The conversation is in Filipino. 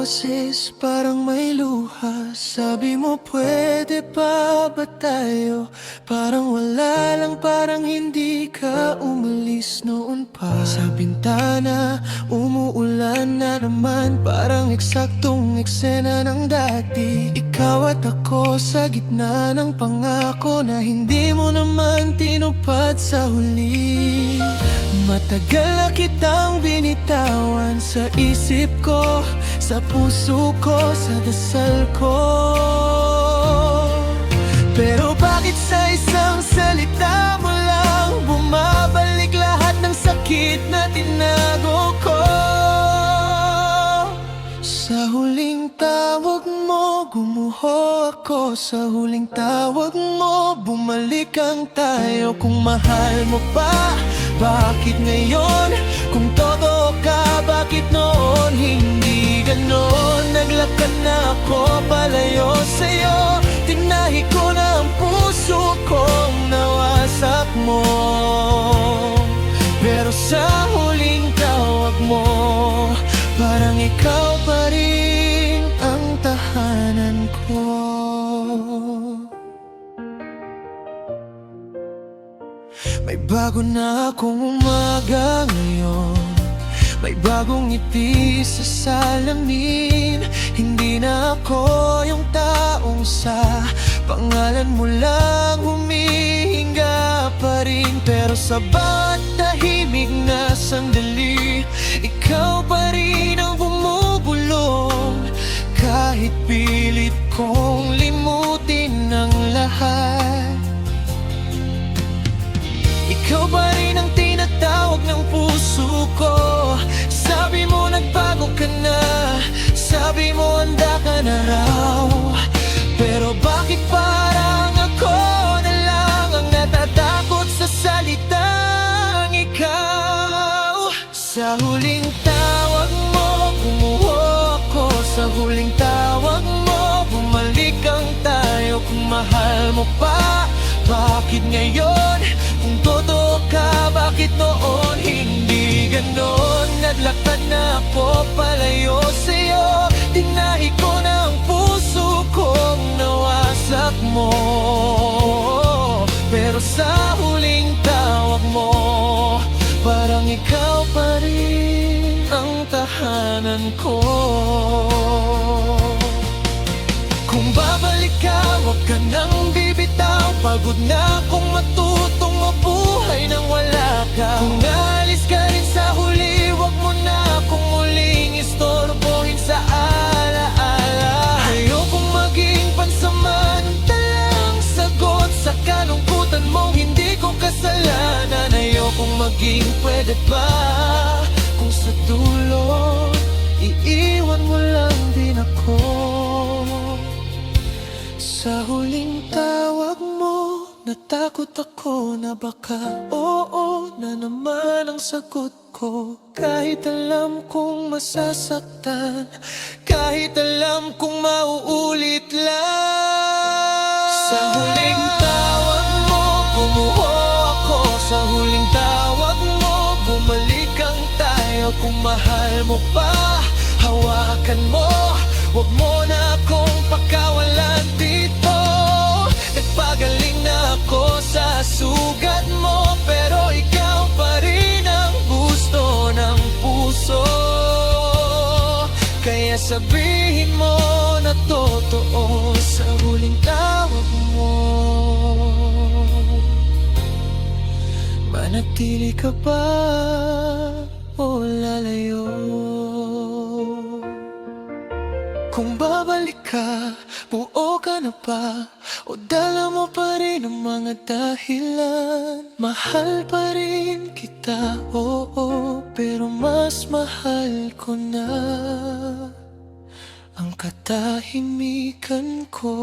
boses parang may luha. Sabi mo pwede pa ba tayo? Parang wala lang, parang hindi ka umalis noon pa. Sa bintana, umuulan na naman. Parang eksaktong eksena ng dati. Ikaw at ako sa gitna ng pangako na hindi mo naman tinupad sa huli. Matagal na kitang binitawan sa isip ko, sa puso ko, sa dasal ko. Pero bakit sa isang salita mo lang bumabalik lahat ng sakit na tinago ko? Sa huling tawag mo, gumuho ako. Sa huling tawag mo, bumalik ang tayo. Kung mahal mo pa, bakit ngayon? Kung totoo ka, bakit noon hindi ganon? Naglakad na ako palayo sa'yo. Tinahi ko na ang puso kong nawasak mo. Pero sa huling tawag mo, parang ikaw pa rin ang tahanan ko. May bago na akong umaga ngayon. May bagong ngiti sa salamin. Hindi na ako yung taong sa pangalan mo lang humihinga pa rin. Pero sa bawat tahimik na sandali, ikaw pa rin ang bumubulong. Kahit pilit kong limutin ang lahat, ikaw pa rin ang tinatawag ng puso ko. Sabi mo nagbago ka na, sabi mo handa ka na raw. Pero bakit parang ako na lang ang natatakot sa salitang ikaw? Sa huling tawag mo, gumuho ako. Sa huling tawag mo, bumalik ang tayo. Kung mahal mo pa, bakit ngayon? Kung totoo ka, bakit noon hindi ganon? Naglakad na ako palayo sa'yo. Tinahi ko na ang puso kong nawasak mo. Pero sa huling tawag mo, parang ikaw pa rin ang tahanan ko. Kung babalik ka, huwag ka nang bibitaw. Pagod na akong matutong mabuhay nang wala ka. Kung naalis ka rin sa huli, huwag mo na akong muling istorbohin sa alaala. Ayokong maging pansamantalang sagot sa kalungkutan mong hindi ko kasalanan. Ayokong maging pwede ba kung sa dulo iiwan mo lang din ako. Sa huling tawag mo, natakot ako na baka oo na naman ang sagot ko. Kahit alam kong masasaktan, kahit alam kong mauulit lang. Sa huling tawag mo, gumuho ako. Sa huling tawag mo, bumalik ang tayo. Kung mahal mo pa, hawakan mo. Huwag mo na akong pakawalan dito. Nagpagaling na ako sa sugat mo, pero ikaw pa rin ang gusto ng puso. Kaya sabihin mo na totoo sa huling tawag mo. Manatili ka ba o lalayo? Kung babalik ka, buo ka na ba? O dala mo pa rin ang mga dahilan? Mahal pa rin kita, oo, pero mas mahal ko na ang katahimikan ko.